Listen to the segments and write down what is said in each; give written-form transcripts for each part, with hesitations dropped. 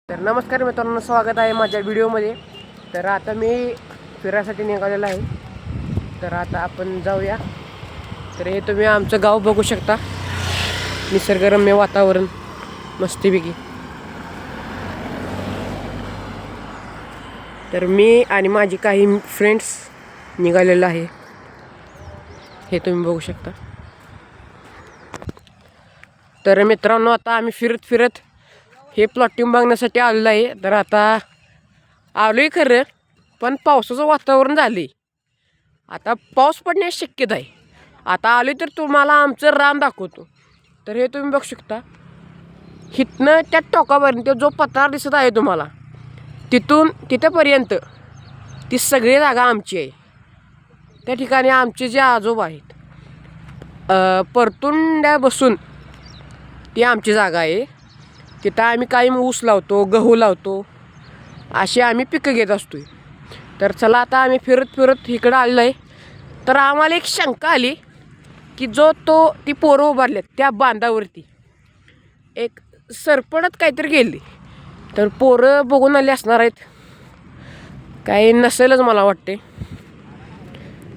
तर नमस्कार मित्रांनो, स्वागत आहे माझ्या व्हिडिओमध्ये. तर आता मी फिरायसाठी निघालेलो आहे. तर आता आपण जाऊया. तर हे तुम्ही आमचं गाव बघू शकता, निसर्गरम्य वातावरण मस्तपैकी. तर मी आणि माझी काही फ्रेंड्स निघालेलो आहे, हे तुम्ही बघू शकता. तर मित्रांनो, आता आम्ही फिरत फिरत हे प्लॉटिंग बघण्यासाठी आलेलं आहे. तर आता आलो आहे खरं, पण पावसाचं वातावरण झालं आहे. आता पाऊस पडण्याची शक्यता आहे. आता आलो तर तुम्हाला आमचं रान दाखवतो. तर हे तुम्ही बघू शकता, इथनं त्या टोकापर्यंत जो पठार दिसत आहे तुम्हाला, तिथून तिथेपर्यंत ती सगळी जागा आमची आहे. त्या ठिकाणी आमचे जे आजोबा आहेत, परतुंड्या बसून ती आमची जागा आहे. तिथं आम्ही कायम ऊस लावतो, गहू लावतो, अशी आम्ही पिकं घेत असतो. तर चला, आता आम्ही फिरत फिरत इकडं आलेलो आहे. तर आम्हाला एक शंका आली की ती पोरं उभारलेत त्या बांधावरती एक सरपणत काहीतरी गेली. तर पोरं बघून आली असणार आहेत, काही नसेलच मला वाटते.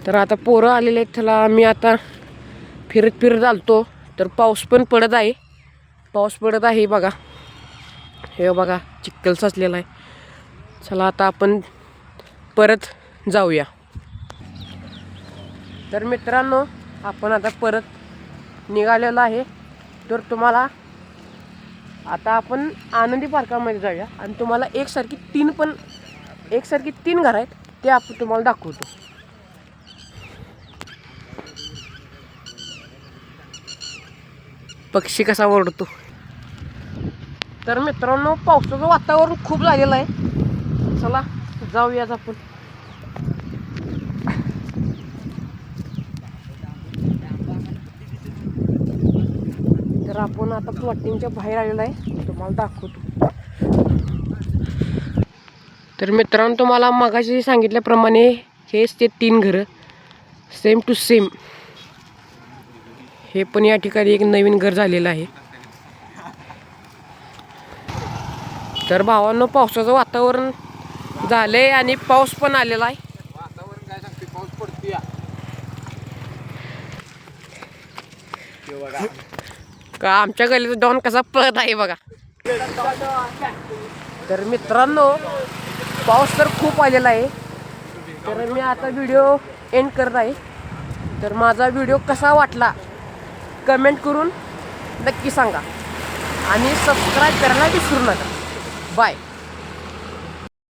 तर आता पोरं आलेले आहेत, त्याला मी आता फिरत फिरत आलतो. तर पाऊस पण पडत आहे बघा. हे बघा, चिखल साचलेला आहे. चला, आता आपण परत जाऊया. तर मित्रांनो, आपण आता परत निघालेलो आहे. तर तुम्हाला आता आपण आनंदी पार्कामध्ये जाऊया आणि तुम्हाला एकसारखी तीन घरं आहेत, ते आपण तुम्हाला दाखवतो. पक्षी कसा ओरडतो. तर मित्रांनो, पावसाचं वातावरण खूप झालेलं आहे. चला जाऊयाच आपण. तर आपण आता प्लॉटिंगच्या बाहेर आलेलो आहे, तुम्हाला दाखवतो. तर मित्रांनो, तुम्हाला मगाशी सांगितल्याप्रमाणे हेच ते 3 घरं सेम टू सेम. हे पण या ठिकाणी एक नवीन घर झालेलं आहे. तर भावांनो, पावसाचं वातावरण झालंय आणि पाऊस पण आलेला आहे. वातावरण काय सांगते, पाऊस पडतोय. का आमच्या गलीचा डॉन कसा पळत आहे बघा. तर मित्रांनो, पाऊस तर खूप आलेला आहे. तर मी आता व्हिडिओ एंड करत आहे. तर माझा व्हिडिओ कसा वाटला कमेंट करून नक्की सांगा आणि सबस्क्राईब करायला विसरू नका. बाय.